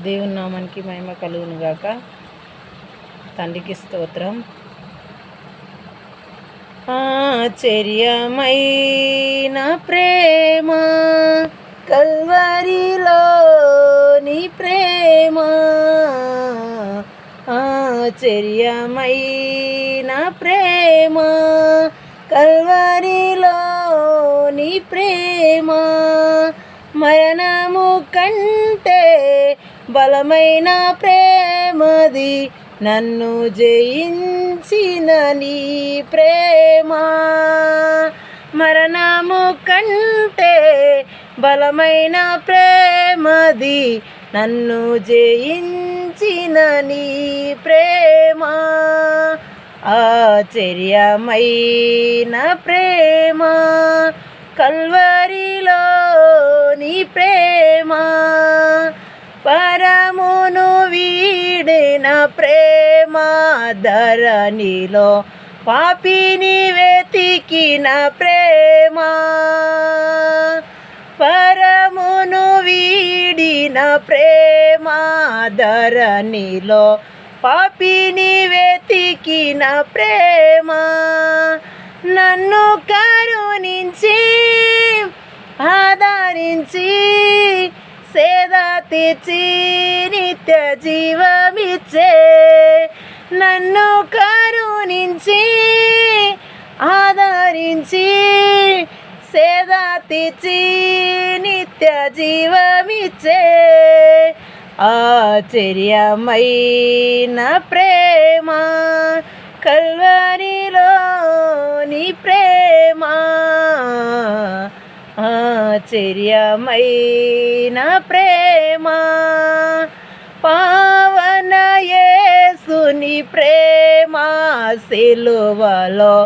దేవుని నామానికి మహిమ కలుగును గాక. తండ్రికి స్తోత్రం. ఆశ్చర్యమైన ప్రేమ కల్వరిలోని ప్రేమ, ఆశ్చర్యమైన ప్రేమ కల్వరిలోని ప్రేమ, మరణము కంటే బలమైన ప్రేమది, నన్ను జయించిన నీ ప్రేమ. మరణము కంటే బలమైన ప్రేమది, నన్ను జయించిన నీ ప్రేమ. ఆశ్చర్యమైన ప్రేమ కల్వరిలోని ప్రేమ, పరమును వీడిన ప్రేమ, ధరణిలో పాపిని వెతికిన ప్రేమ. పరమును వీడిన ప్రేమ, ధరణిలో పాపిని వెతికిన ప్రేమ, నన్ను కరుణించి ఆదరించి సేద తీర్చి నిత్య జీవమిచ్చే, నన్ను కరుణించి ఆదరించి సేద తీర్చి నిత్య జీవమిచ్చే, ఆశ్చర్యమైన ప్రేమ కల్వరిలోని ప్రేమ, ఆశ్చర్యమైన ప్రేమ. పావన యేసుని ప్రేమ, సిలువలో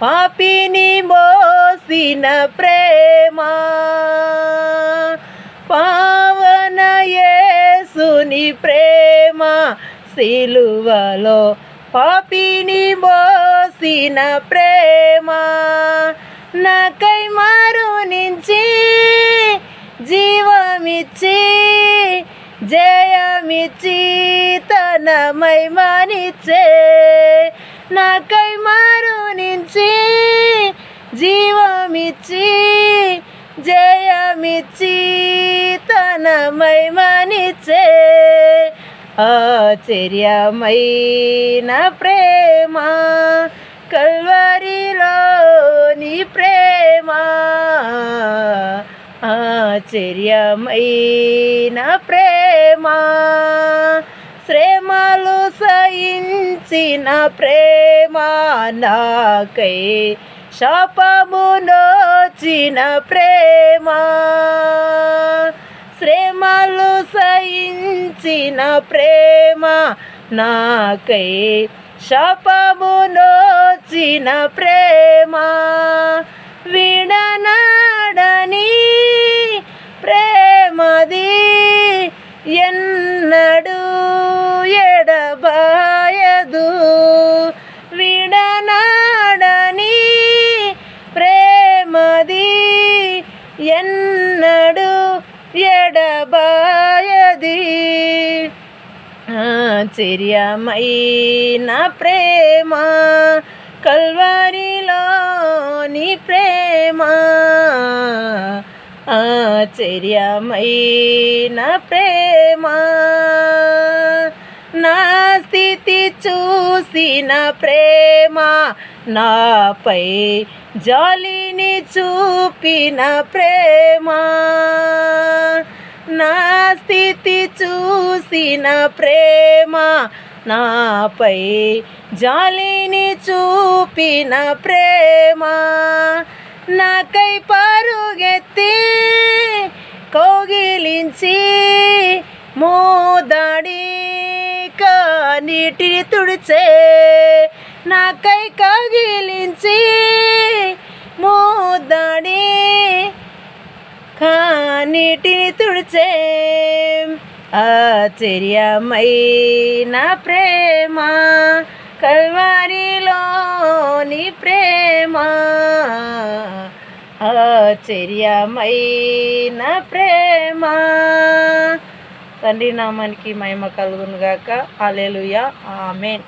పాపిని మోసిన ప్రేమ. పావన యేసుని ప్రేమ, సిలువలో పాపిని మోసిన ప్రేమ, నాకై మరునించి జీవమిచ్చి జయమిచ్చి తన మహిమనిచ్చే, నాకై మరునించి జీవమిచ్చి జయమిచ్చి తన మహిమనిచ్చే, ఆశ్చర్యమైన ప్రేమ కల్వరిలోని ప్రేమ, ఆశ్చర్యమైన ప్రేమ. శ్రమలు సహించిన ప్రేమ, నాకై శాపము నోచిన ప్రేమ. శ్రమలు సహించిన ప్రేమ, నాకై శాపము నోచిన ప్రేమ, విడనాడని ప్రేమది, ఎన్నడూ ఎడబాయదు. విడనాడని ప్రేమది, ఎన్నడూ ఎడబాయది, ఆశ్చర్యమైన ప్రేమ కల్వరిలోని ప్రేమ, ఆశ్చర్యమైన ప్రేమ. నా స్థితి చూసిన ప్రేమ, నాపై జాలిని చూపిన ప్రేమ. నా స్థితి చూసిన ప్రేమ, నాపై జాలిని చూపిన ప్రేమ, నాకై పరుగెత్తి కౌగిలించి మోదాడి కన్నీటిని తుడిచే, నాకై కౌగిలించి మోదాడి కన్నీటిని తుడిచే, ఆశ్చర్యమైన ప్రేమ కల్వరిలోని ప్రేమ, ఆశ్చర్యమైన ప్రేమ. తండ్రి నామానికి మహిమ కలుగును గాక. హల్లెలూయా. ఆమేన్.